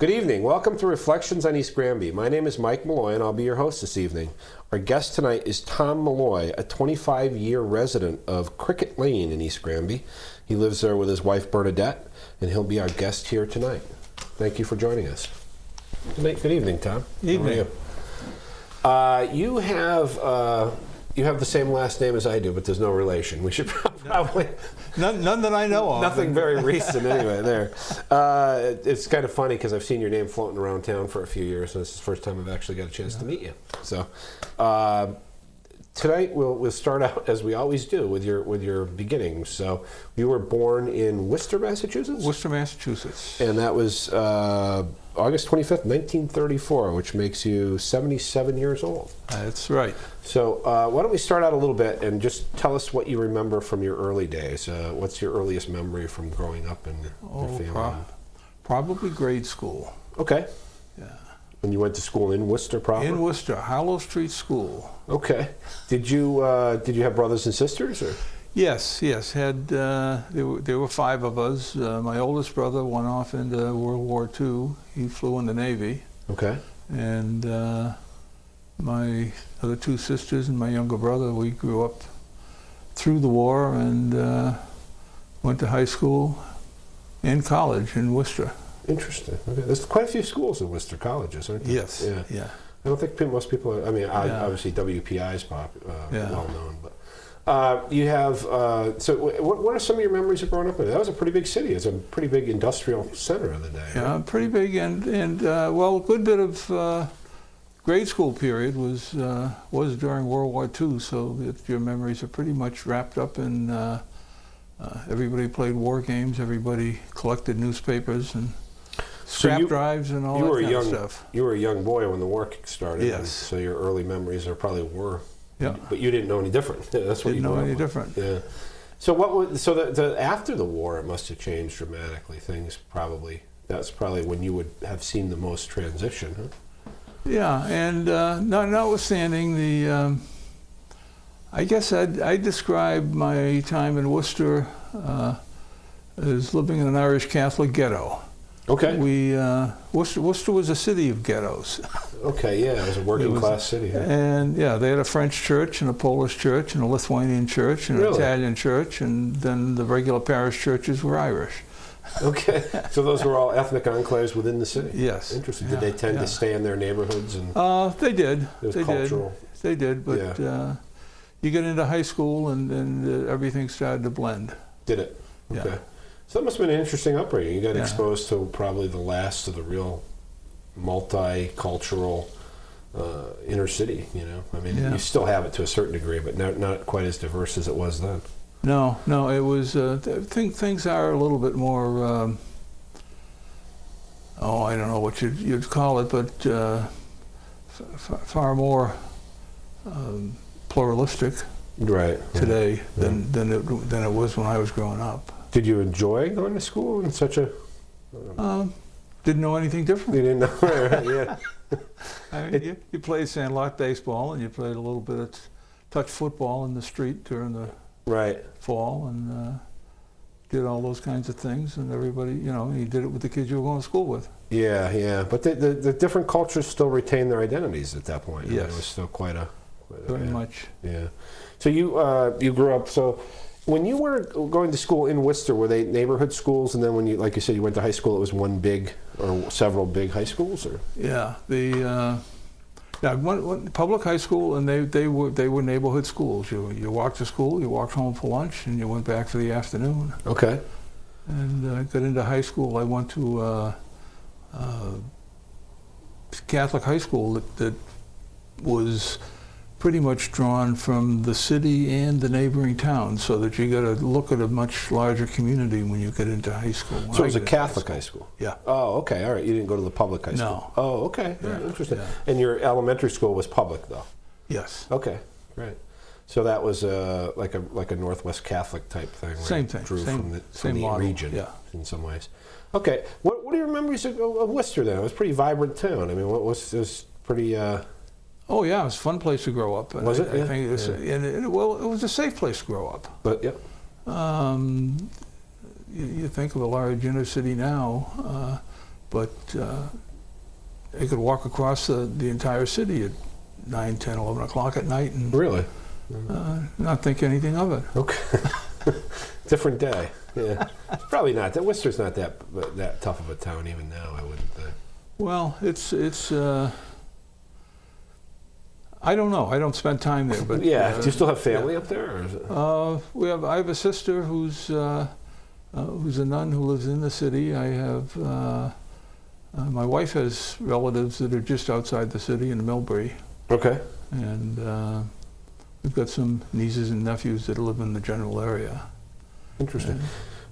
Good evening. Welcome to Reflections on East Granby. My name is Mike Malloy, and I'll be your host this evening. Our guest tonight is Tom Malloy, a 25-year resident of Cricket Lane in East Granby. He lives there with his wife, Bernadette, and he'll be our guest here tonight. Thank you for joining us. Good evening, Tom. Evening. How are you? You have the same last name as I do, but there's no relation. We should probably... None that I know of. Nothing very recent anyway there. It's kind of funny because I've seen your name floating around town for a few years, and this is the first time I've actually got a chance to meet you. So tonight we'll start out, as we always do, with your beginnings. So you were born in Worcester, Massachusetts? Worcester, Massachusetts. And that was August 25th, 1934, which makes you 77 years old. That's right. So why don't we start out a little bit and just tell us what you remember from your early days. What's your earliest memory from growing up in your family? Probably grade school. Okay. Yeah. And you went to school in Worcester proper? In Worcester, Harlow Street School. Okay. Did you have brothers and sisters? Or? Yes. There were five of us. My oldest brother went off into World War II. He flew in the Navy. Okay. And my other two sisters and my younger brother, we grew up through the war and went to high school and college in Worcester. Interesting. Okay. There's quite a few schools in Worcester, colleges, aren't there? Yes. Yeah. I don't think most people are, obviously WPI is well known, but you have, so what are some of your memories of growing up in? That was a pretty big city. It's a pretty big industrial center of the day. Yeah, right? Pretty big, and well, a good bit of grade school period was during World War II, so your memories are pretty much wrapped up in everybody played war games, everybody collected newspapers and scrap drives and all that kind of stuff. You were a young boy when the war started. Yes. So your early memories are probably war. Yeah. But you didn't know any different. That's what didn't know any different. Yeah. So after the war, it must have changed dramatically. That's probably when you would have seen the most transition, huh? Yeah, and notwithstanding the, I guess I'd describe my time in Worcester as living in an Irish Catholic ghetto. Okay. Worcester was a city of ghettos. Okay, yeah, it was a working class city. Yeah. And yeah, they had a French church and a Polish church and a Lithuanian church and an Italian church, and then the regular parish churches were Irish. Okay, so those were all ethnic enclaves within the city? Yes. Interesting. Did they tend to stay in their neighborhoods? And they did. It was cultural. They did, but you get into high school and everything started to blend. Did it? Okay. Yeah. So that must have been an interesting upbringing. You got exposed to probably the last of the real multicultural inner city, you know? I mean, you still have it to a certain degree, but not quite as diverse as it was then. No, it was, I think things are a little bit more, I don't know what you'd call it, but far more pluralistic today than it was when I was growing up. Did you enjoy going to school in such a... Didn't know anything different. You didn't know, right? Yeah. I mean, you played sandlot baseball and you played a little bit of touch football in the street during the fall and did all those kinds of things, and everybody, you did it with the kids you were going to school with. Yeah. But the different cultures still retain their identities at that point. Yes. It was still quite a... Very much. Yeah. So you grew up, so when you were going to school in Worcester, were they neighborhood schools, and then when you, like you said, you went to high school, it was one big or several big high schools, or? Yeah, one public high school, and they were neighborhood schools. You walked to school, you walked home for lunch, and you went back for the afternoon. Okay. And I got into high school. I went to Catholic high school that was pretty much drawn from the city and the neighboring towns, so that you got to look at a much larger community when you get into high school. So it was a Catholic high school? Yeah. Oh, okay, all right. You didn't go to the public high school? No. Oh, okay. Yeah. Interesting. Yeah. And your elementary school was public, though? Yes. Okay, great. So that was like a Northwest Catholic type thing? Same thing. Drew from the model. region, yeah, in some ways. Okay. What are your memories of Worcester then? It was a pretty vibrant town. I mean, it was pretty... Oh yeah, it was a fun place to grow up. Was it? I think it was, it was a safe place to grow up. But you think of a large inner city now, but they could walk across the entire city at 9, 10, 11 o'clock at night and really not think anything of it. Okay. Different day. Yeah. Probably not. Worcester's not that tough of a town even now, I wouldn't think. Well, it's I don't know. I don't spend time there, but yeah. Do you still have family up there? Or is it? I have a sister who's a nun who lives in the city. I have my wife has relatives that are just outside the city in Millbury. Okay. And we've got some nieces and nephews that live in the general area. Interesting.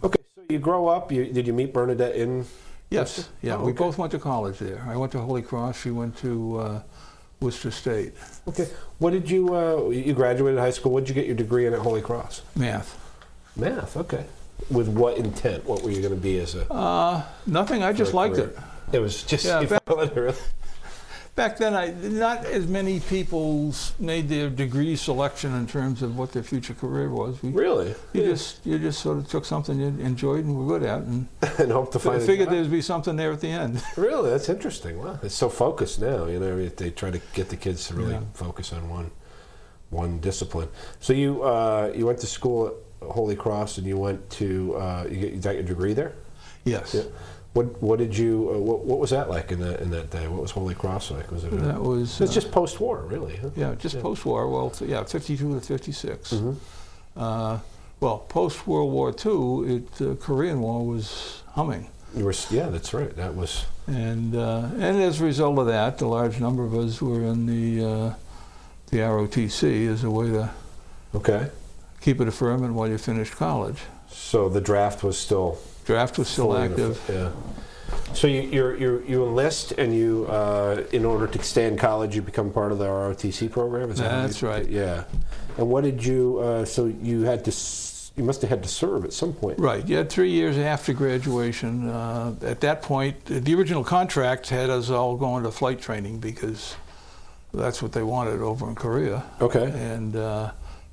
Okay, so you grow up. Did you meet Bernadette in? Yes. Worcester? Yeah, Oh, we okay. both went to college there. I went to Holy Cross. She went to Worcester State. Okay. What did you graduated high school? What did you get your degree in at Holy Cross? Math. Math. Okay. With what intent? What were you going to be as a? Nothing. I just liked it. It was just. Yeah, you followed it, really? Back then, not as many people made their degree selection in terms of what their future career was. Really? You just sort of took something you enjoyed and were good at, and and hope to find. Figured there'd be something there at the end. Really, that's interesting. Wow, it's so focused now. You know, they try to get the kids to really focus on one discipline. So you went to school at Holy Cross, and you went to you got your degree there. Yes. Yeah. What did you? What was that like in that day? What was Holy Cross like? Was it? That was. It's just post-war, really. Huh? Yeah, just post-war. Well, 52 to 56. Mm-hmm. Well, post-World War II, the Korean War was humming. Yeah, that's right. That was. And as a result of that, a large number of us were in the ROTC as a way to keep it affirming while you finished college. So the draft was still. Draft was still active. Yeah. So you enlist, and you in order to stay in college, you become part of the ROTC program. Is that That's right. Yeah. And what did you? So you must have had to serve at some point. Right. You had 3 years after graduation. At that point, the original contract had us all going to flight training because that's what they wanted over in Korea. Okay. And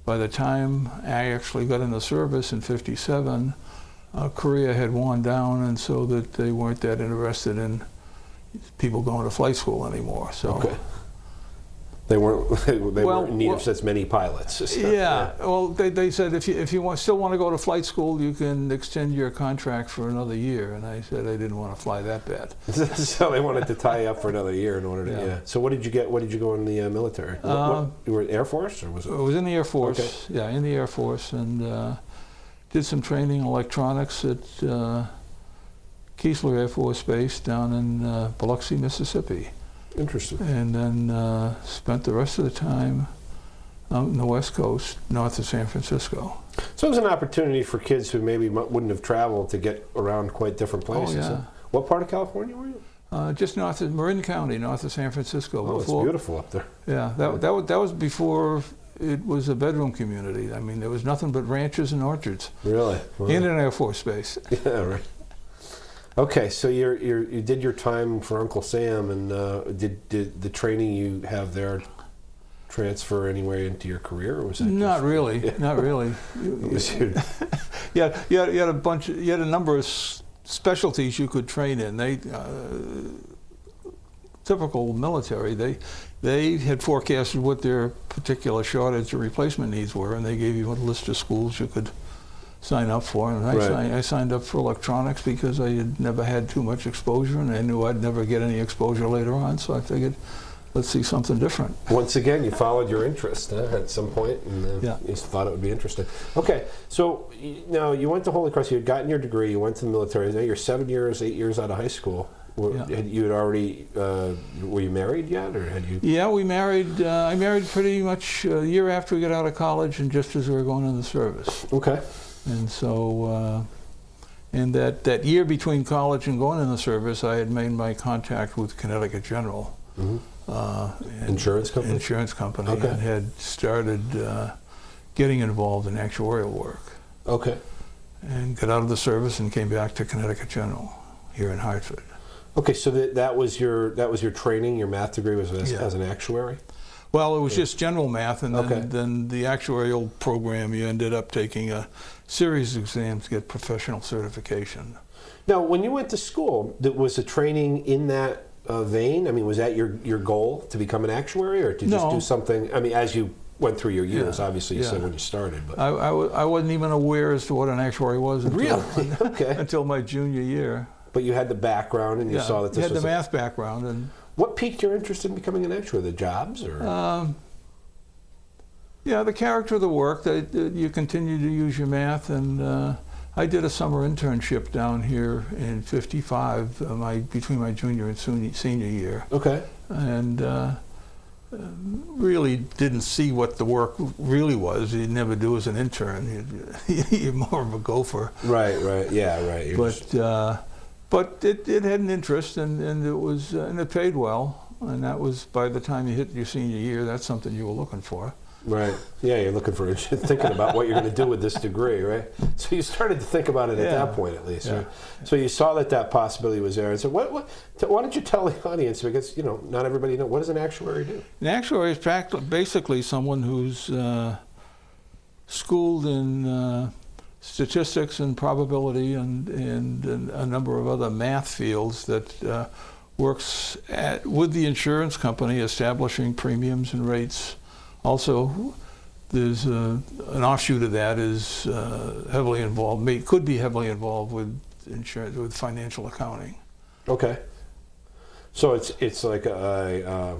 by the time I actually got in the service in '57. Korea had worn down, and so that they weren't that interested in people going to flight school anymore. So they weren't in need of as many pilots. So, yeah. Well, they said if you still want to go to flight school, you can extend your contract for another year. And I said I didn't want to fly that bad. So they wanted to tie you up for another year in order to. Yeah. So what did you get? What did you go in the military? You were in Air Force, or was it? I was in the Air Force. Okay. Yeah, in the Air Force, and. Did some training in electronics at Keesler Air Force Base down in Biloxi, Mississippi. Interesting. And then spent the rest of the time out in the West Coast, north of San Francisco. So it was an opportunity for kids who maybe wouldn't have traveled to get around quite different places. Oh, yeah. What part of California were you? Just north of Marin County, north of San Francisco. Oh, it's beautiful up there. Yeah, that was before it was a bedroom community. I mean, there was nothing but ranches and orchards. Really? Wow. In an Air Force base. Yeah, right. Okay, so you did your time for Uncle Sam, and did the training you have there transfer anywhere into your career, or was that not really? Yeah. Not really. Yeah, you had a number of specialties you could train in. Typical military, they had forecasted what their particular shortage or replacement needs were, and they gave you a list of schools you could sign up for. And I signed up for electronics because I had never had too much exposure, and I knew I'd never get any exposure later on, so I figured, let's see something different. Once again, you followed your interest at some point, and you just thought it would be interesting. Okay, so now you went to Holy Cross, you had gotten your degree, you went to the military, now you're 8 years out of high school. You had already, were you married yet, or had you? Yeah, we married. I married pretty much a year after we got out of college, and just as we were going in the service. Okay. And so, in that year between college and going in the service, I had made my contact with Connecticut General. Mm-hmm. Insurance company? Insurance company, okay. And had started getting involved in actuarial work. Okay. And got out of the service and came back to Connecticut General here in Hartford. Okay, so that was your training. Your math degree was as an actuary. Well, it was just general math, and then the actuarial program. You ended up taking a series of exams to get professional certification. Now, when you went to school, was the training in that vein? I mean, was that your goal to become an actuary, or to just do something? I mean, as you went through your years, obviously you said when you started. But I wasn't even aware as to what an actuary was until, okay. until my junior year. But you had the background, and you saw that this had was the math background. And what piqued your interest in becoming an actuary? The jobs, or? The character of the work. That you continue to use your math, and I did a summer internship down here in '55, between my junior and senior year. Okay. And really didn't see what the work really was. You'd never do as an intern. You're more of a gopher. Right. Yeah. Right. But it had an interest, and it paid well. And that was, by the time you hit your senior year, that's something you were looking for. Right. Yeah, you're thinking about what you're going to do with this degree, right? So you started to think about it at that point, at least. Yeah. Right? So you saw that possibility was there, and so why don't you tell the audience? Because not everybody knows, what does an actuary do? An actuary is basically someone who's schooled in statistics and probability and a number of other math fields that works with the insurance company, establishing premiums and rates. Also, there's an offshoot of that is could be heavily involved with insurance, with financial accounting. Okay. So it's like an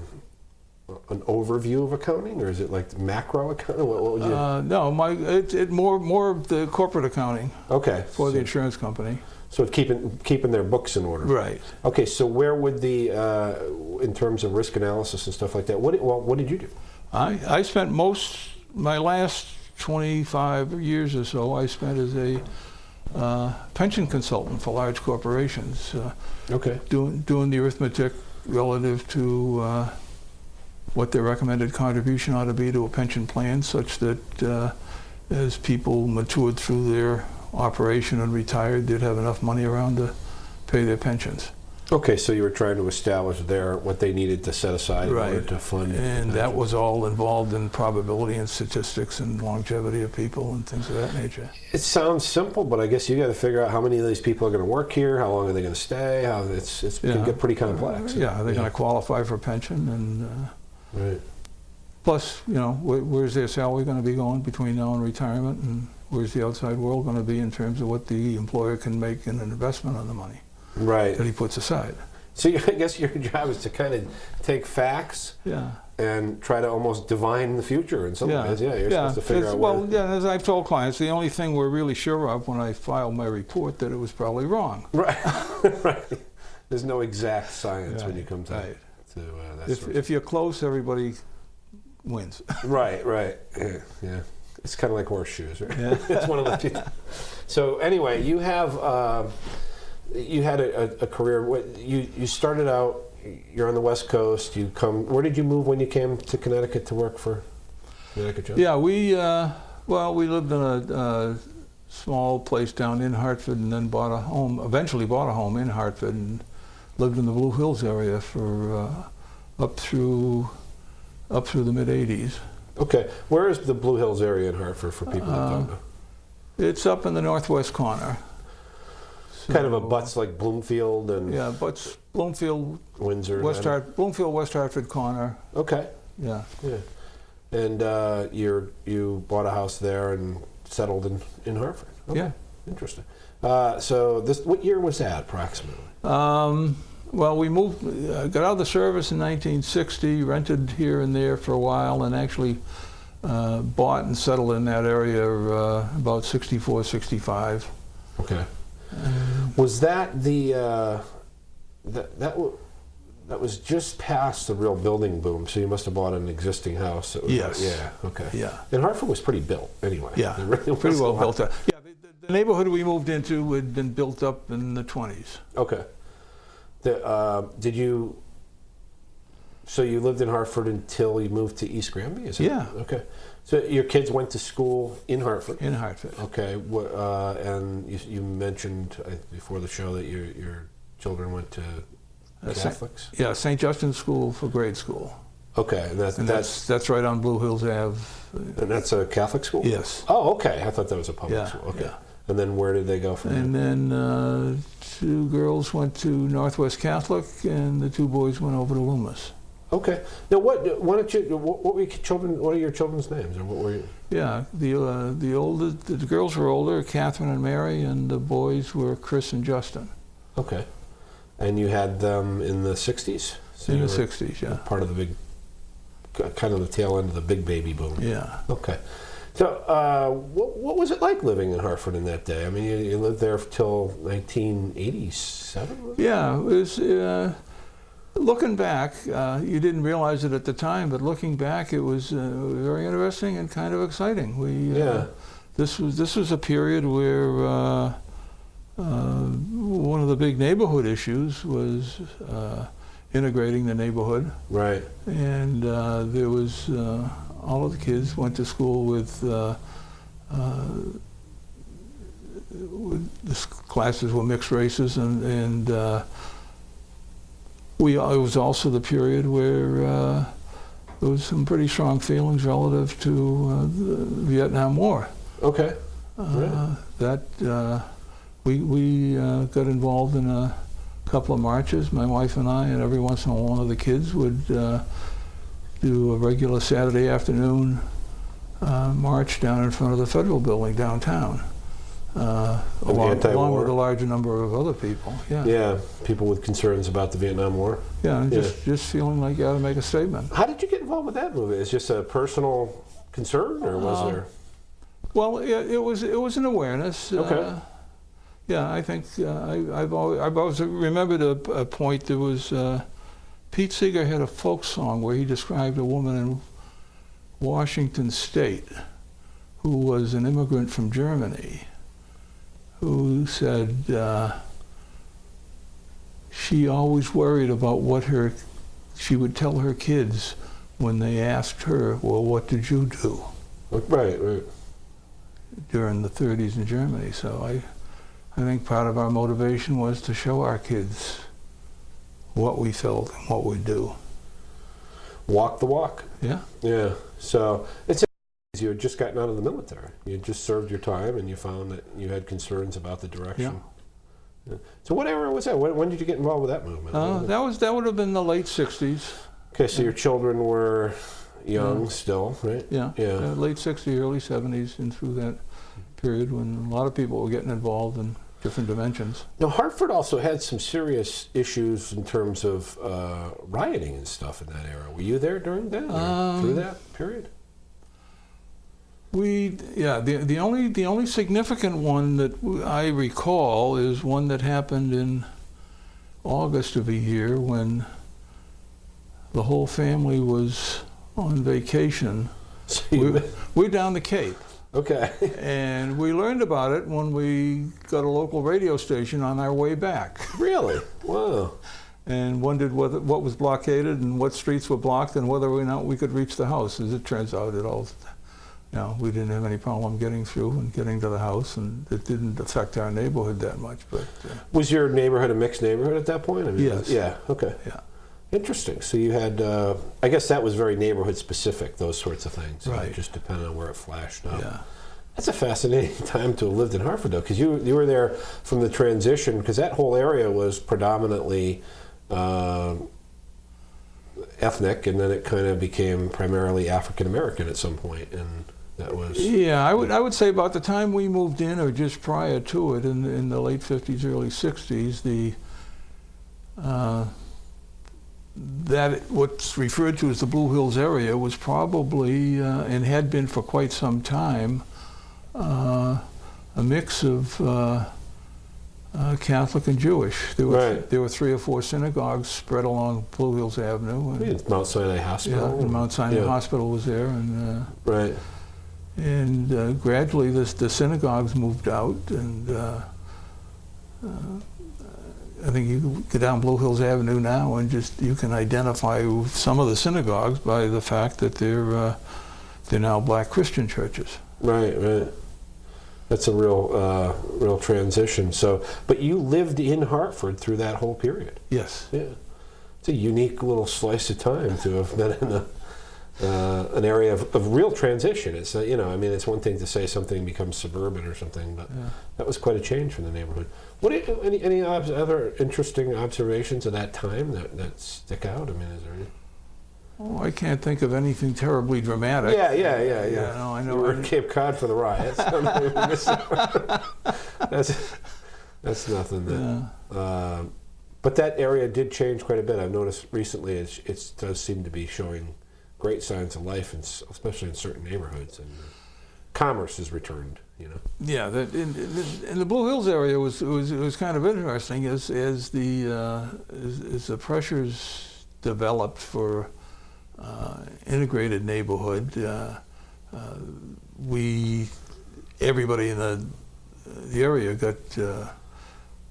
overview of accounting, or is it like macro accounting? What would you? No, it's more of the corporate accounting. Okay. For the insurance company. So it's keeping their books in order. Right. Okay. So where would in terms of risk analysis and stuff like that? What did you do? I spent my last 25 years or so, I spent as a pension consultant for large corporations. Okay. Doing the arithmetic relative to what their recommended contribution ought to be to a pension plan, such that as people matured through their operation and retired, they'd have enough money around to pay their pensions. Okay, so you were trying to establish what they needed to set aside in order to fund. And that was all involved in probability and statistics and longevity of people and things of that nature. It sounds simple, but I guess you got to figure out how many of these people are going to work here, how long are they going to stay, it can get pretty complex. Are they going to qualify for pension? And right. Plus, where's their salary going to be going between now and retirement, and where's the outside world going to be in terms of what the employer can make in an investment on the money. Right. That he puts aside. So I guess your job is to kind of take facts and try to almost divine the future in some ways. Yeah, you're supposed to figure out Well, as I've told clients, the only thing we're really sure of when I filed my report that it was probably wrong. Right. Right. There's no exact science when you come to that sort of if you're close, everybody wins. Right. Yeah. It's kind of like horseshoes, right? Yeah. It's one of the people. So anyway, you have... You had a career. You started out. You're on the West Coast. Where did you move when you came to Connecticut to work for Connecticut Journal? Yeah, we lived in a small place down in Hartford, and then bought a home. Eventually, bought a home in Hartford, and lived in the Blue Hills area for up through the mid '80s. Okay, where is the Blue Hills area in Hartford for people that don't know? It's up in the northwest corner. Kind of butts like Bloomfield and... Yeah, butts Bloomfield, Windsor. Bloomfield, West Hartford corner. Okay. Yeah. And you bought a house there and settled in Hartford. Okay. Yeah. Interesting. So what year was that approximately? Well, we moved, got out of the service in 1960, rented here and there for a while, and actually bought and settled in that area about 64, 65. Okay. Was that that was just past the real building boom? So you must have bought an existing house. That was yes. Yeah. Okay. Yeah. And Hartford was pretty built anyway. Yeah. Really pretty well built up. Yeah. The neighborhood we moved into had been built up in the 20s. Okay. So you lived in Hartford until you moved to East Granby? Is it? Yeah. Okay. So your kids went to school in Hartford? In Hartford. Okay. And you mentioned before the show that your children went to Catholics? St. Justin's School for grade school. Okay. And that's right on Blue Hills Ave. And that's a Catholic school? Yes. Oh, okay. I thought that was a public school. Okay. Yeah. And then where did they go from And there? then 2 girls went to Northwest Catholic, and the 2 boys went over to Loomis. Okay. Now, what were your children? What are your children's names, or what were you? Yeah, the girls were older, Catherine and Mary, and the boys were Chris and Justin. Okay. And you had them in the 60s? So In the 60s, yeah. Part of the big, kind of the tail end of the big baby boom. Yeah. Okay. So, what was it like living in Hartford in that day? I mean, you lived there till 1987? Yeah, it was, looking back, you didn't realize it at the time, but looking back, it was very interesting and kind of exciting. This was a period where one of the big neighborhood issues was integrating the neighborhood. Right. And there was all of the kids went to school with the classes were mixed races, and it was also the period where there was some pretty strong feelings relative to the Vietnam War. Okay. Right. We got involved in a couple of marches, my wife and I, and every once in a while one of the kids would do a regular Saturday afternoon march down in front of the Federal Building downtown, along with a larger number of other people. Yeah. Yeah, people with concerns about the Vietnam War. Yeah, and just feeling like you ought to make a statement. How did you get involved with that movement? Is it just a personal concern, or was there? Well, it was an awareness. Okay. Yeah, I think I've always remembered a point. There was Pete Seeger had a folk song where he described a woman in Washington State who was an immigrant from Germany, who said she always worried about what she would tell her kids when they asked her, well, what did you do? Right. During the 30s in Germany. So I think part of our motivation was to show our kids what we felt and what we do. Walk the walk. Yeah. Yeah. So it's you had just gotten out of the military. You had just served your time, and you found that you had concerns about the direction. Yeah. So what era was that? When did you get involved with that movement? That would have been the late 60s. Okay, so your children were young still, right? Yeah. Late 60s, early 70s, and through that period when a lot of people were getting involved in different dimensions. Now, Hartford also had some serious issues in terms of rioting and stuff in that era. Were you there during that, or through that period? The only significant one that I recall is one that happened in August of a year when the whole family was on vacation. So we're down the Cape. Okay. And we learned about it when we got a local radio station on our way back. Really? Wow. And wondered what was blockaded and what streets were blocked and whether or not we could reach the house. As it turns out, we didn't have any problem getting through and getting to the house, and it didn't affect our neighborhood that much. But was your neighborhood a mixed neighborhood at that point? I mean, yes. Yeah. Okay. Yeah. Interesting. So you had, I guess that was very neighborhood specific, those sorts of things. Right. Just depending on where it flashed up. Yeah. That's a fascinating time to have lived in Hartford, though, because you were there from the transition, because that whole area was predominantly ethnic, and then it kind of became primarily African American at some point, and that was... Yeah, I would say about the time we moved in, or just prior to it, in the late 50s, early 60s, what's referred to as the Blue Hills area was probably, and had been for quite some time, a mix of Catholic and Jewish. There were 3 or 4 synagogues spread along Blue Hills Avenue. And, Mount Sinai Hospital. Yeah, and Mount Sinai Hospital was there. And, right. And gradually the synagogues moved out, and I think you go down Blue Hills Avenue now and you can identify some of the synagogues by the fact that they're now black Christian churches. Right. That's a real transition. So, but you lived in Hartford through that whole period. Yes. Yeah. It's a unique little slice of time to have been in an area of real transition. It's you know, I mean, it's one thing to say something becomes suburban or something, but that was quite a change from the neighborhood. What do you, any other interesting observations of that time that stick out? I mean, is there any? Oh, I can't think of anything terribly dramatic. Yeah. No, I know. You were in Cape Cod for the riots. That's nothing. But that area did change quite a bit. I've noticed recently it does seem to be showing great signs of life, especially in certain neighborhoods, and commerce has returned. You know. Yeah, in the Blue Hills area was kind of interesting as the pressures developed for integrated neighborhood. Everybody in the area got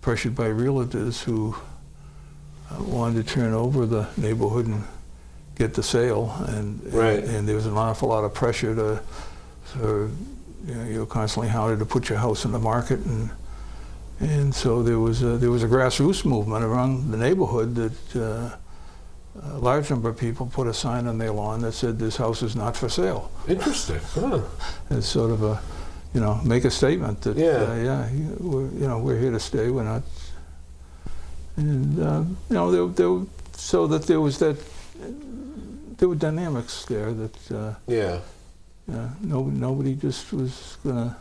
pressured by realtors who wanted to turn over the neighborhood and get the sale, and there was an awful lot of pressure you're constantly hounded to put your house in the market, and so there was a grassroots movement around the neighborhood that a large number of people put a sign on their lawn that said, "This house is not for sale." Interesting. Huh. It's sort of a, make a statement that we're here to stay. We're not, and so that there were dynamics there that nobody just was gonna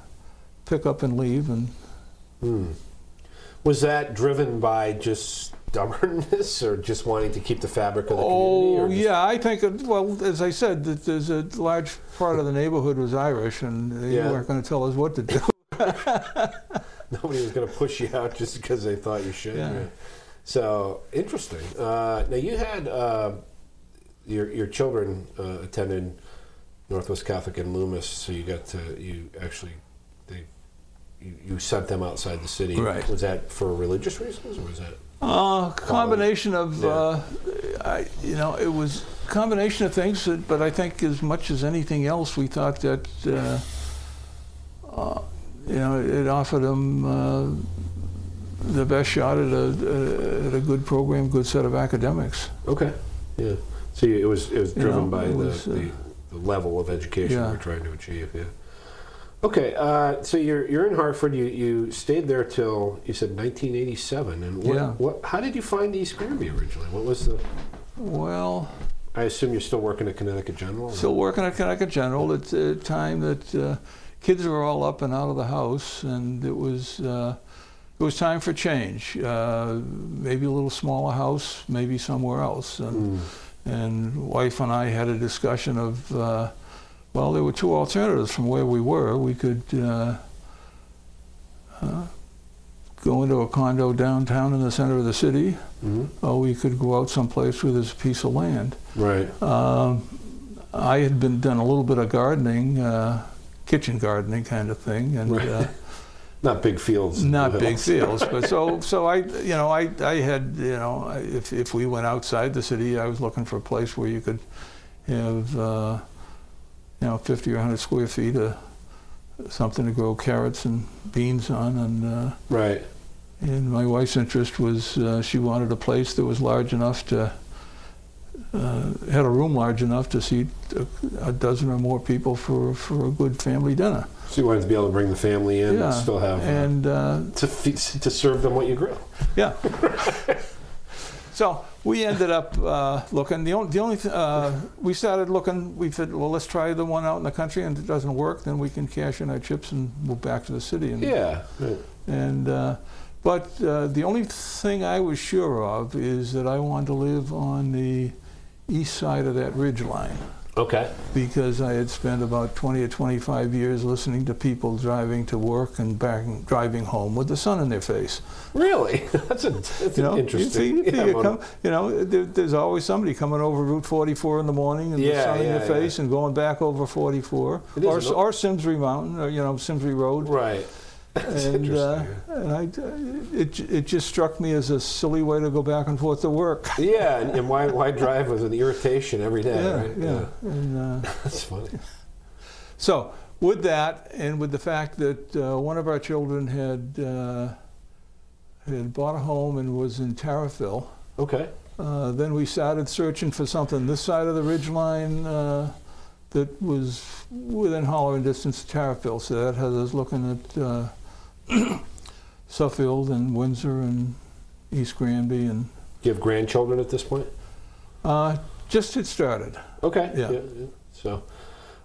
pick up and leave. And was that driven by just stubbornness or just wanting to keep the fabric of the community? Yeah, I think, as I said, that there's a large part of the neighborhood was Irish, and they weren't going to tell us what to do. Nobody was going to push you out just because they thought you should. Yeah. So, interesting. Now, you had your children attended Northwest Catholic in Loomis, so you sent them outside the city. Right. Was that for religious reasons, or was that? Combination of, it was a combination of things, but I think as much as anything else, we thought that, it offered them the best shot at a good program, good set of academics. Okay, yeah. So it was driven by the level of education we're trying to achieve, yeah. Okay, so you're in Hartford. You stayed there till, you said, 1987. And how did you find East Granby originally? What was the? Well, I assume you're still working at Connecticut General. Still working at Connecticut General. It's a time that kids were all up and out of the house, and it was time for change. Maybe a little smaller house, maybe somewhere else. And wife and I had a discussion of. Well, there were two alternatives from where we were. We could go into a condo downtown in the center of the city, or we could go out someplace where there's a piece of land. Right. I had done a little bit of gardening, kitchen gardening kind of thing, and not big fields. Not big fields, but so I had if we went outside the city, I was looking for a place where you could have. 50 or 100 square feet of something to grow carrots and beans on, and right. And my wife's interest was she wanted a place that was large enough to had a room large enough to seat a dozen or more people for a good family dinner. So you wanted to be able to bring the family in and still have to serve them what you grill. Yeah. So we ended up looking. The only we started looking. We said, well, let's try the one out in the country, and if it doesn't work, then we can cash in our chips and move back to the city. And, but the only thing I was sure of is that I wanted to live on the east side of that ridge line. Okay. Because I had spent about 20 or 25 years listening to people driving to work and driving home with the sun in their face. Really? That's interesting. There's always somebody coming over Route 44 in the morning and the sun in their face and going back over 44 or Simsbury Mountain, or Simsbury Road. Right. That's interesting. It just struck me as a silly way to go back and forth to work. Yeah, and why drive with an irritation every day? Right? Yeah. And, that's funny. So with that, and with the fact that one of our children had bought a home and was in Tariffville. Okay. Then we started searching for something this side of the ridgeline that was within hollering distance of Tarryville. So that has us looking at Suffield and Windsor and East Granby. And do you have grandchildren at this point? Just had started. Okay. Yeah. So,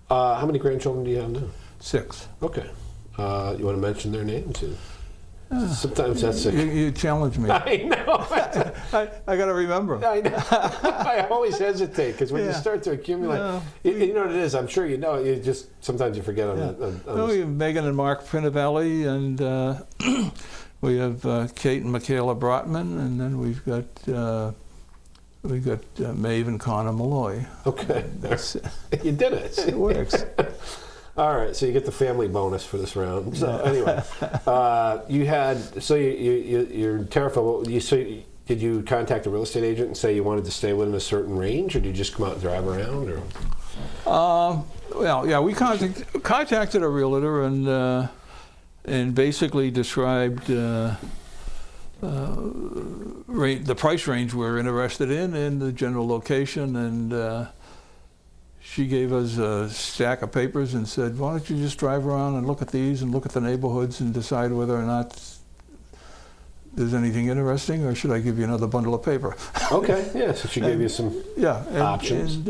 how many grandchildren do you have now? 6. Okay. You want to mention their names? Sometimes that's you challenge me. I know. I got to remember. I know. I always hesitate because when you start to accumulate, you know what it is. I'm sure you know. You just sometimes you forget we have Megan and Mark Prinavelli, and we have Kate and Michaela Brotman, and then we've got Maeve and Connor Malloy. Okay, you did it. It works. All right, so you get the family bonus for this round. So anyway, you're in Tarryville. Did you contact a real estate agent and say you wanted to stay within a certain range, or did you just come out and drive around? Or? Well, yeah, we contacted a realtor and basically described the price range we're interested in and the general location, and she gave us a stack of papers and said, why don't you just drive around and look at these and look at the neighborhoods and decide whether or not there's anything interesting, or should I give you another bundle of paper? Okay, yeah, so she gave you some options.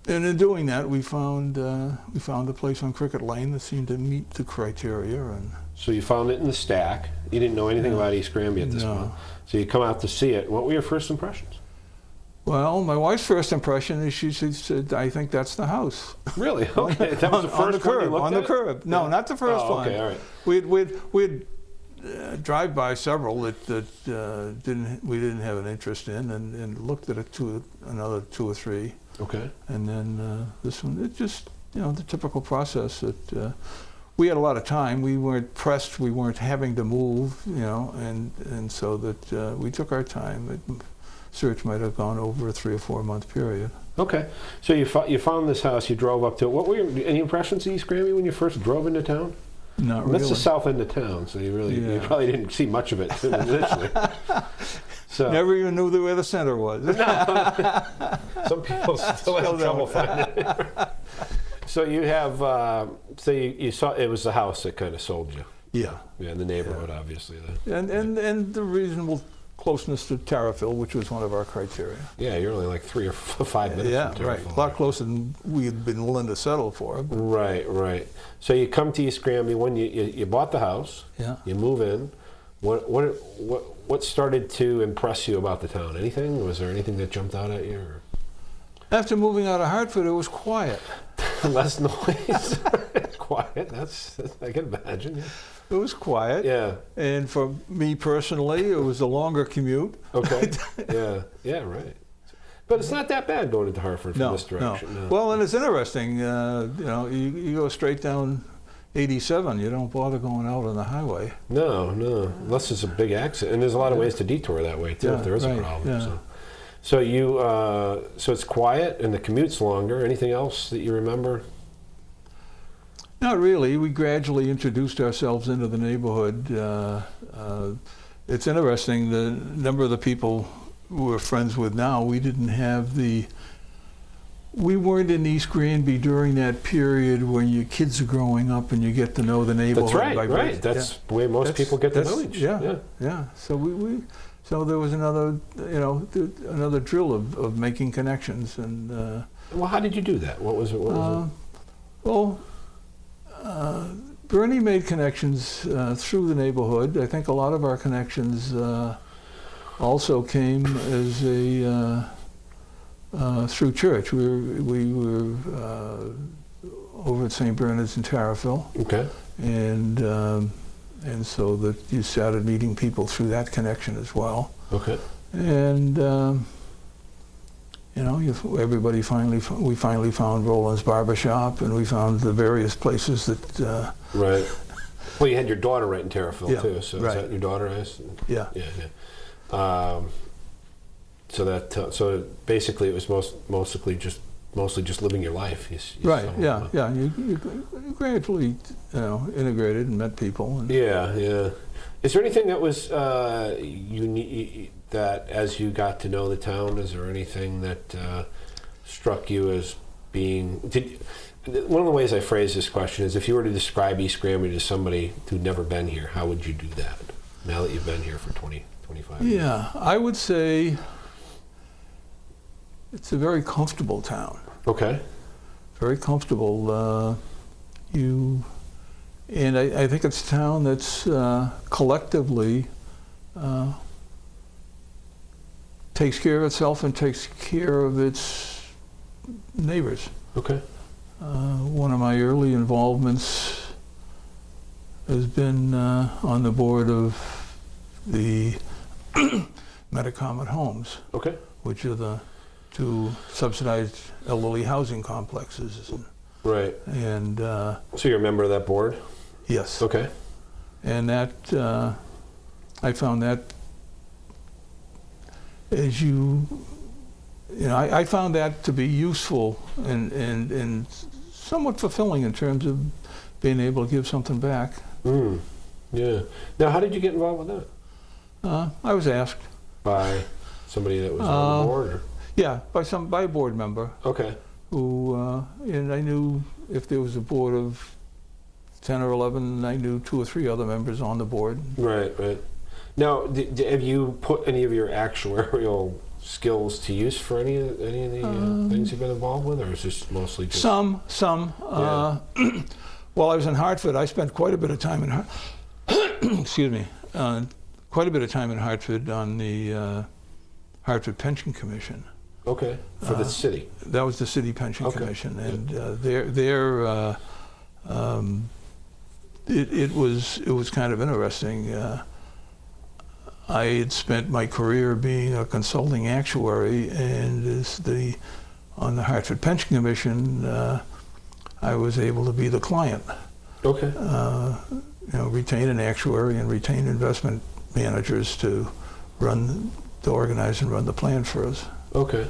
And in doing that, we found a place on Cricket Lane that seemed to meet the criteria. And so you found it in the stack. You didn't know anything about East Granby at this point. So you come out to see it. What were your first impressions? Well, my wife's first impression is she said, I think that's the house. Really? Okay. That was the first on the curb. On the curb. No, not the first one. Okay, all right. We'd drive by several that we didn't have an interest in, and looked at another 2 or 3. Okay. And then this one, it just, the typical process that we had a lot of time. We weren't pressed. We weren't having to move, and so that we took our time. Search might have gone over a 3 or 4 month period. Okay, so you found this house. You drove up to it. What were any impressions of East Granby when you first drove into town? Not really. That's the south end of town, so you probably didn't see much of it initially. So never even knew where the center was. Some people still have trouble finding it. So you have, you saw it was the house that kind of sold you. Yeah. Yeah, in the neighborhood, obviously. And the reasonable closeness to Tarryville, which was one of our criteria. Yeah, you're only like 3 or 5 minutes from Tarryville. Right. A lot closer than we had been willing to settle for. Right. So you come to East Granby when you bought the house. Yeah. You move in. What started to impress you about the town? Anything? Was there anything that jumped out at you? Or? After moving out of Hartford, it was quiet. Less noise. Quiet. That's I can imagine. Yeah. It was quiet. Yeah. And for me personally, it was a longer commute. Okay. Yeah, right. But it's not that bad going into Hartford from this direction. No. Well, and it's interesting, you go straight down 87, you don't bother going out on the highway. No, unless it's a big accident. And there's a lot of ways to detour that way, too, if there is a problem. Yeah. So it's quiet and the commute's longer. Anything else that you remember? Not really. We gradually introduced ourselves into the neighborhood. It's interesting, the number of the people we're friends with now, we weren't in East Granby during that period when your kids are growing up and you get to know the neighborhood. That's right. That's the way most people get to know each other. Yeah. So there was another drill of making connections. And well, how did you do that? What was it? Well, Bernie made connections through the neighborhood. I think a lot of our connections also came as through church. We were over at St. Bernard's in Tarryville. Okay. And so that you started meeting people through that connection as well. Okay. And we finally found Roland's Barbershop, and we found the various places that. Right. Well, you had your daughter right in Tarryville too. So is that your daughter? Yeah. So basically, it was mostly just living your life. You gradually, integrated and met people. And Yeah. Is there anything that was unique that as you got to know the town, is there anything that struck you as being... One of the ways I phrase this question is, if you were to describe East Granby to somebody who'd never been here, how would you do that, now that you've been here for 25 years? Yeah, I would say it's a very comfortable town. Okay. Very comfortable. And I think it's a town that's collectively takes care of itself and takes care of its neighbors. Okay. One of my early involvements has been on the board of the Metacomet Homes, Okay. which are the two subsidized elderly housing complexes. Right. And So you're a member of that board? yes. Okay. And that, I found that as I found that to be useful and somewhat fulfilling in terms of being able to give something back. Yeah. Now, how did you get involved with that? I was asked. By somebody that was on the board? Or? Yeah, by a board member. Okay. Who, and I knew if there was a board of 10 or 11, I knew 2 or 3 other members on the board. Right, right. Now, have you put any of your actuarial skills to use for any of the things you've been involved with, or is this mostly just... Some. Yeah. While I was in Hartford, I spent quite a bit of time in excuse me, quite a bit of time in Hartford on the Hartford Pension Commission. Okay, for the city. That was the City Pension Commission, and it was kind of interesting. I had spent my career being a consulting actuary, and on the Hartford Pension Commission, I was able to be the client. Okay. Retain an actuary and retain investment managers to organize and run the plan for us. Okay.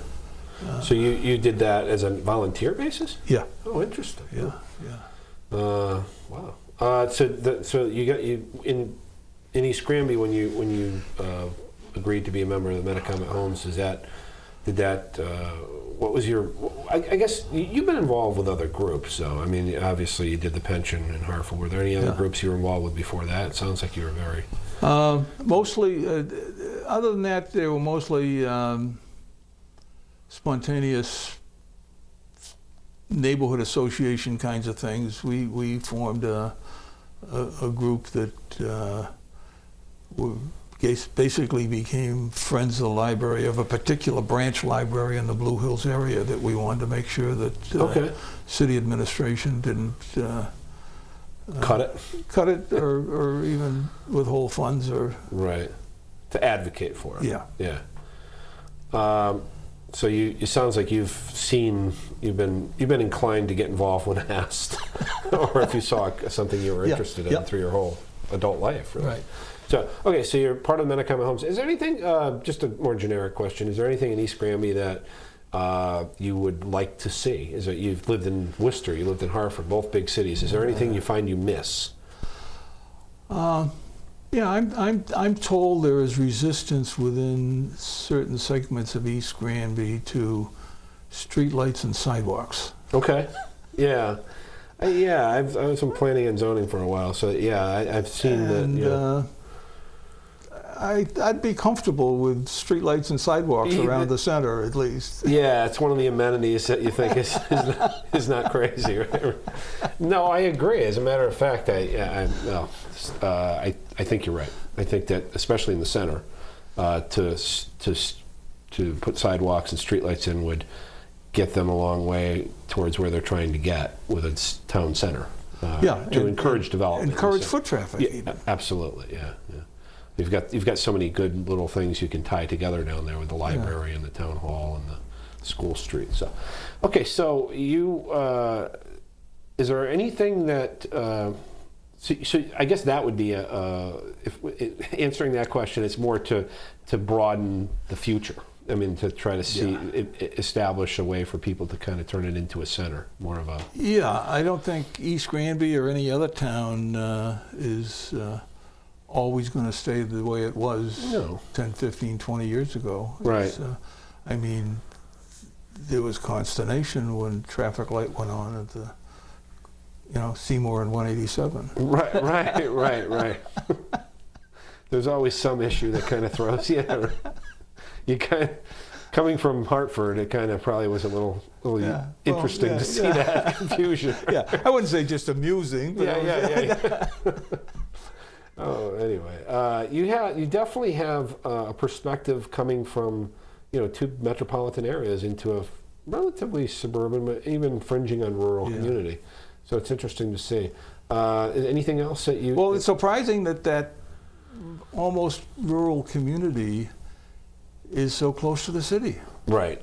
So you did that as a volunteer basis? Yeah. Oh, interesting. Yeah. Wow. So you in East Granby when you agreed to be a member of the Metacomet Homes. What was your? I guess you've been involved with other groups. So I mean, obviously you did the pension in Hartford. Were there any other groups you were involved with before that? It sounds like you were very. Mostly. Other than that, they were mostly spontaneous neighborhood association kinds of things. We formed a group that basically became friends of the library of a particular branch library in the Blue Hills area that we wanted to make sure that city administration didn't cut it or even withhold funds or right to advocate for it. Yeah. So it sounds like you've been inclined to get involved when asked, or if you saw something you were interested in through your whole adult life. Really. Right. So so you're part of the Metacomet Homes. Is there anything? Just a more generic question. Is there anything in East Granby that you would like to see? You've lived in Worcester, you lived in Hartford, both big cities. Is there anything you find you miss? Yeah, I'm told there is resistance within certain segments of East Granby to streetlights and sidewalks. Okay. Yeah. I was in planning and zoning for a while, so I've seen that. I'd be comfortable with streetlights and sidewalks around the center, at least. Yeah, it's one of the amenities that you think is not crazy, right? No, I agree. As a matter of fact, I think you're right. I think that, especially in the center, to put sidewalks and streetlights in would get them a long way towards where they're trying to get with its town center. To encourage development. Encourage foot traffic. Yeah, absolutely. Yeah. You've got so many good little things you can tie together down there with the library and the town hall and the school street. So, okay. So is there anything that? So I guess that would be answering that question. It's more to broaden the future. I mean, to try to establish a way for people to kind of turn it into a center, more of a. Yeah, I don't think East Granby or any other town is always going to stay the way it was No. 10, 15, 20 years ago. Right. I mean, there was consternation when traffic light went on at the, Seymour and 187. Right. There's always some issue that kind of throws you. Coming from Hartford, it kind of probably was a little interesting to see that confusion. Yeah, I wouldn't say just amusing. But Yeah. Oh, anyway, you definitely have a perspective coming from, two metropolitan areas into a relatively suburban, but even fringing on rural community. So it's interesting to see. Anything else that you? Well, it's surprising that almost rural community is so close to the city. Right.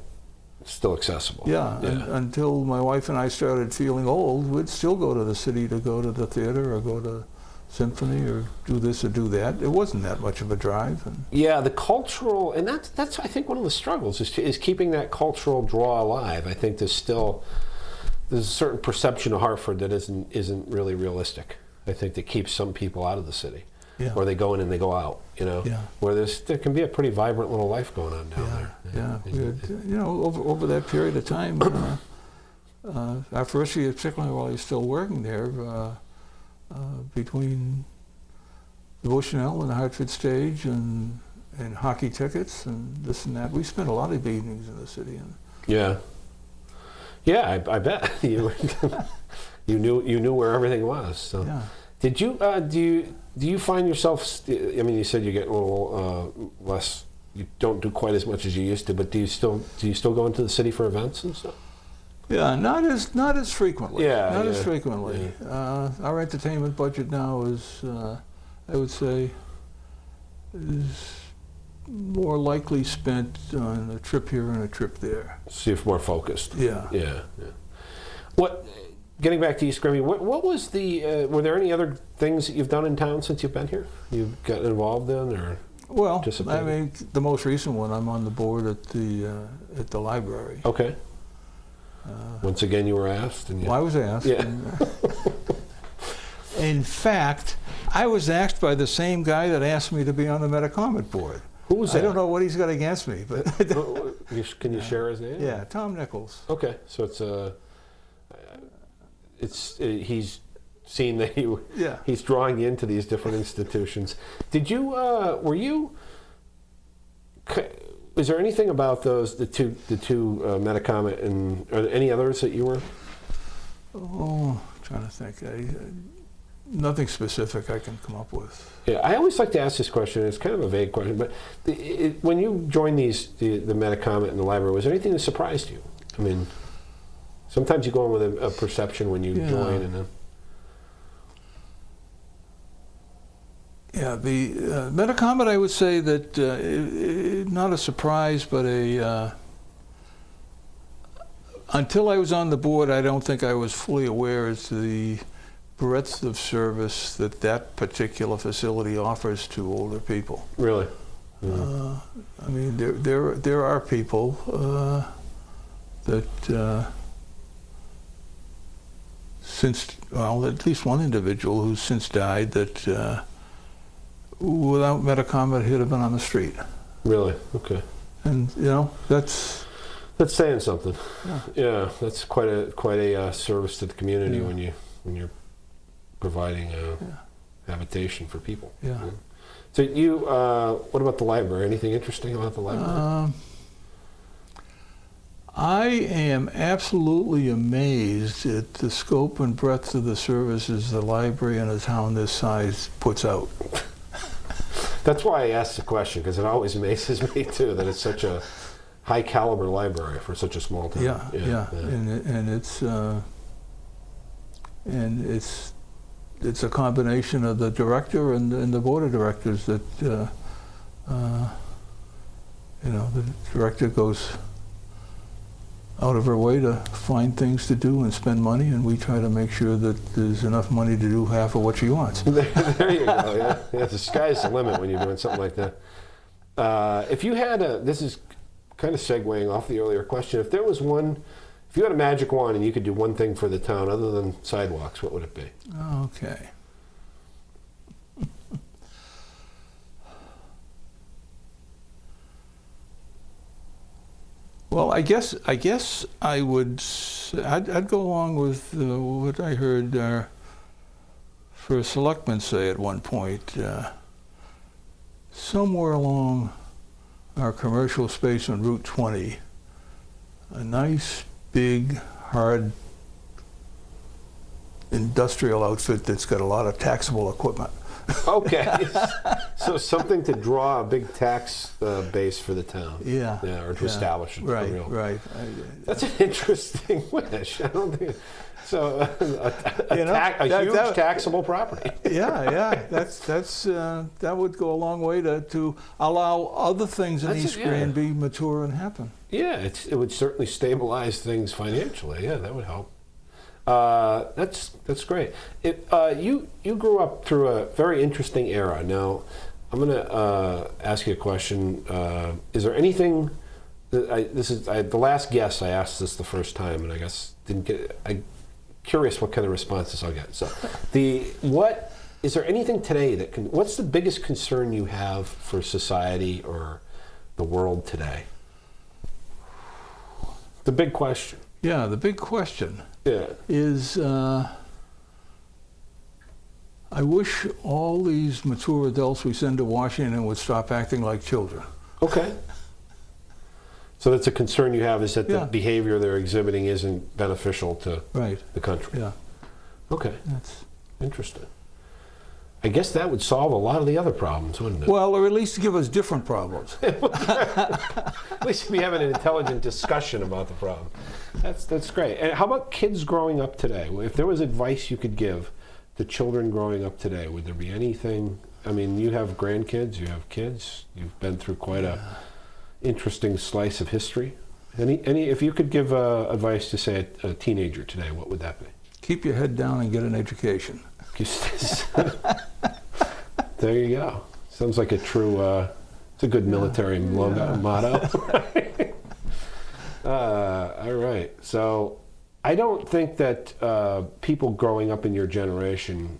Still accessible. Yeah. Until my wife and I started feeling old, we'd still go to the city to go to the theater or go to symphony or do this or do that. It wasn't that much of a drive. Yeah, the cultural, and that's I think one of the struggles is keeping that cultural draw alive. I think there's a certain perception of Hartford that isn't really realistic. I think that keeps some people out of the city. Yeah. Or they go in and they go out, Yeah. where there can be a pretty vibrant little life going on down there. Yeah. We had, over that period of time, our first year, particularly while he's still working there, between the Bushnell and the Hartford stage and hockey tickets and this and that, we spent a lot of evenings in the city. I bet you knew where everything was. So. Yeah. Did you do you find yourself? I mean, you said you get a little less. You don't do quite as much as you used to, but do you still go into the city for events and stuff? Yeah, not as frequently. Yeah, as frequently. Yeah. Our entertainment budget now is, I would say, is more likely spent on a trip here and a trip there. So you're more focused. Yeah. Getting back to East Granby, what was the? Were there any other things that you've done in town since you've been here? You've gotten involved in, or? Well, I mean, the most recent one, I'm on the board at the library. Okay. Once again, you were asked. And well, I was asked. Yeah. In fact, I was asked by the same guy that asked me to be on the Metacomet board. Who was that? I don't know what he's got against me, but. Can you share his name? Yeah, Tom Nichols. Okay, so he's seen that he's drawing you into these different institutions. Did you is there anything about the two Metacomet and are there any others that you were? Oh, I'm trying to think. Nothing specific I can come up with. Yeah, I always like to ask this question. It's kind of a vague question, but when you joined the Metacomet and the library, was there anything that surprised you? I mean, sometimes you go in with a perception when you join, and then. Yeah, the Metacomet, I would say that not a surprise, but until I was on the board, I don't think I was fully aware as to the breadth of service that particular facility offers to older people. Really? I mean, there are people that at least one individual who's since died that. Without Metacomet, he'd have been on the street. Really? Okay. And that's saying something. Yeah. Yeah, that's quite a service to the community when you're providing habitation for people. Yeah. So you, what about the library? Anything interesting about the library? I am absolutely amazed at the scope and breadth of the services the library in a town this size puts out. That's why I asked the question, because it always amazes me too that it's such a high caliber library for such a small town. Yeah. And it's a combination of the director and the board of directors that the director goes out of her way to find things to do and spend money, and we try to make sure that there's enough money to do half of what she wants. There you go. Yeah, the sky's the limit when you're doing something like that. If you had this is kind of segueing off the earlier question. If you had a magic wand and you could do one thing for the town other than sidewalks, what would it be? Okay. Well, I guess I would. I'd go along with what I heard for a selectman say at one point. Somewhere along our commercial space on Route 20, a nice, big, hard industrial outfit that's got a lot of taxable equipment. Okay. So something to draw a big tax base for the town. Yeah. Yeah, or to establish it. Right, for real. right. That's an interesting wish. I don't think so. A huge taxable property. Yeah. That would go a long way to allow other things in East Granby mature and happen. Yeah, it would certainly stabilize things financially. Yeah, that would help. That's great. You grew up through a very interesting era. Now, I'm going to ask you a question. Is there anything? The last guest I asked this the first time, and I guess didn't get. I'm curious what kind of responses I'll get. So, is there anything today that can? What's the biggest concern you have for society or the world today? The big question. Yeah, the big question. Yeah. Is I wish all these mature adults we send to Washington would stop acting like children. Okay. So that's a concern you have, is that the behavior they're exhibiting isn't beneficial to the country. Yeah. Okay. That's interesting. I guess that would solve a lot of the other problems, wouldn't it? Well, or at least give us different problems. At least we have an intelligent discussion about the problem. That's great. And how about kids growing up today? If there was advice you could give to children growing up today, would there be anything? I mean, you have grandkids, you have kids, you've been through quite a interesting slice of history. If you could give advice to, say, a teenager today, what would that be? Keep your head down and get an education. There you go. Sounds like a true, it's a good military motto. All right. So I don't think that people growing up in your generation,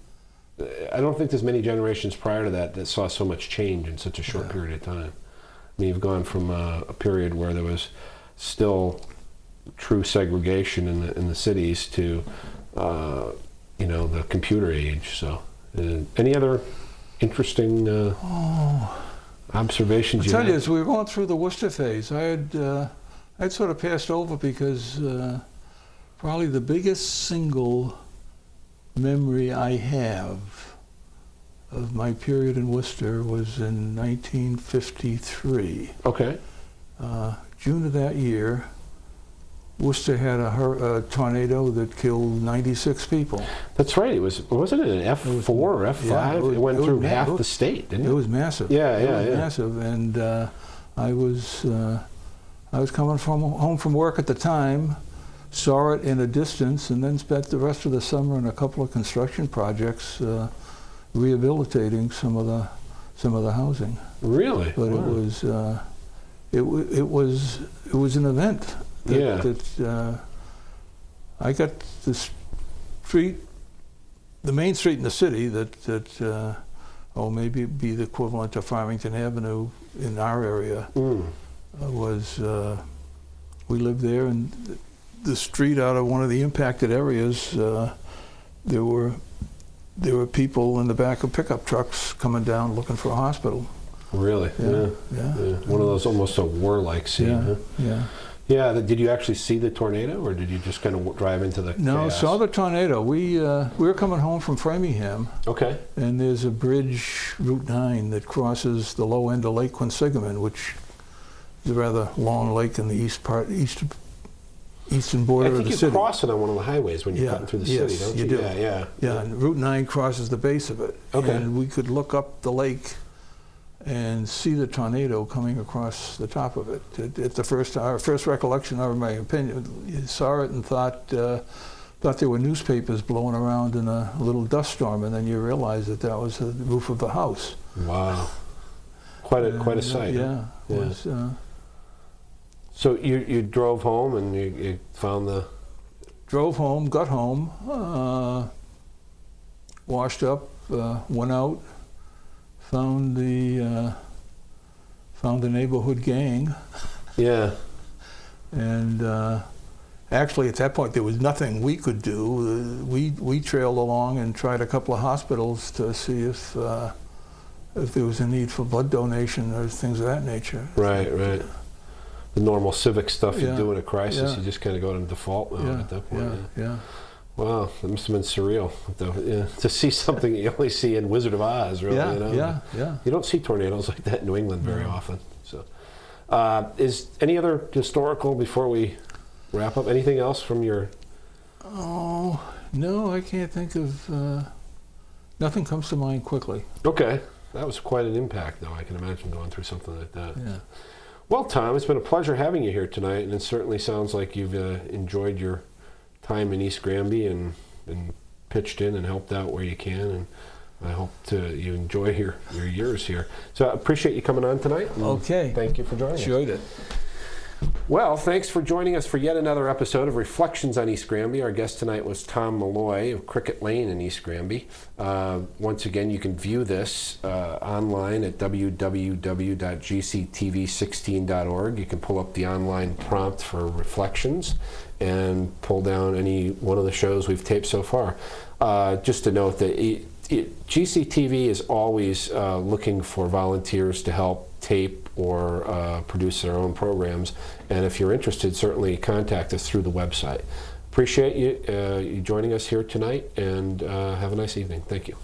I don't think there's many generations prior to that saw so much change in such a short period of time. I mean, you've gone from a period where there was still true segregation in the cities to, the computer age. So any other interesting observations you had? I tell you, as we were going through the Worcester phase, I'd sort of passed over because probably the biggest single memory I have of my period in Worcester was in 1953. Okay. June of that year, Worcester had a tornado that killed 96 people. That's right. Wasn't it an F4 or F5? Yeah, it went through half the state, didn't it? It was massive. Yeah. Massive. And I was coming home from work at the time, saw it in a distance, and then spent the rest of the summer in a couple of construction projects rehabilitating some of the housing. Really? But wow. it was an event. I got the main street in the city that maybe it'd be the equivalent of Farmington Avenue in our area. We lived there, and the street out of one of the impacted areas, there were people in the back of pickup trucks coming down looking for a hospital. Really? Yeah. One of those almost a war-like scene. Huh? Yeah. Did you actually see the tornado, or did you just kind of drive into the No, chaos? saw the tornado. We were coming home from Framingham. Okay. And there's a bridge, Route 9, that crosses the low end of Lake Quinsigamon, which is a rather long lake in the eastern border of the city. I think you cross it on one of the highways when you're cutting through the city, don't you? You do. Yeah. And Route 9 crosses the base of it. Okay. And we could look up the lake and see the tornado coming across the top of it. Our first recollection, or my opinion, you saw it and thought there were newspapers blowing around in a little dust storm, and then you realized that was the roof of the house. Wow. Quite a sight. Yeah. Huh? Yeah. So you drove home and you found the... Drove home, got home, washed up, went out, found the neighborhood gang. Yeah. And actually, at that point, there was nothing we could do. We trailed along and tried a couple of hospitals to see if there was a need for blood donation or things of that nature. Right, right. The normal civic stuff you do in a crisis, yeah. you just kind of go into default mode at that point. Yeah. Wow, that must have been surreal, though. Yeah. To see something you only see in Wizard of Oz, really. Yeah, You know? yeah. You don't see tornadoes like that in New England very often. So, is any other historical before we wrap up? Anything else from your? Oh no, I can't think of. Nothing comes to mind quickly. Okay, that was quite an impact, though. I can imagine going through something like that. Yeah. Well, Tom, it's been a pleasure having you here tonight, and it certainly sounds like you've enjoyed your time in East Granby and pitched in and helped out where you can, and I hope you enjoy your years here. So I appreciate you coming on tonight. Okay. Thank you for joining us. Enjoyed it. Well, thanks for joining us for yet another episode of Reflections on East Granby. Our guest tonight was Tom Malloy of Cricket Lane in East Granby. Once again, you can view this online at www.gctv16.org. You can pull up the online prompt for Reflections and pull down any one of the shows we've taped so far. Just to note that GCTV is always looking for volunteers to help tape or produce their own programs, and if you're interested, certainly contact us through the website. Appreciate you joining us here tonight, and have a nice evening. Thank you.